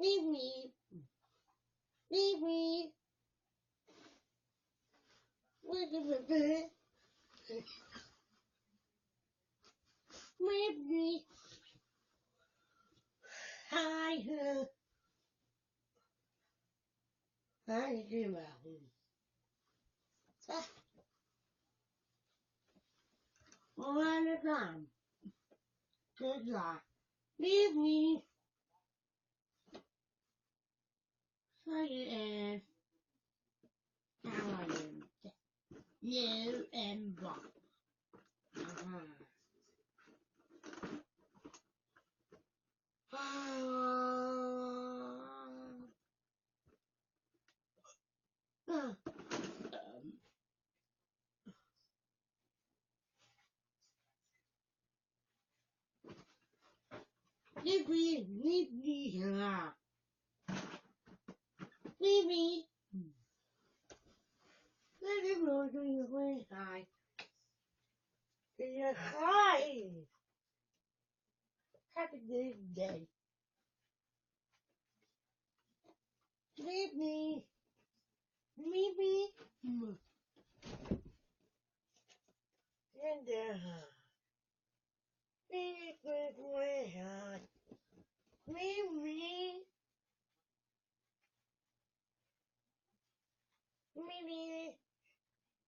Leave me. Leave me. Leave me. Hi. Hi, Jima. One at a time. Good luck. Leave me. Sorry, Alan. You and Bob. Leave me. Leave me. Leave me. Let him know you way high. You're high. Have a good day. Leave me. Leave me. And leave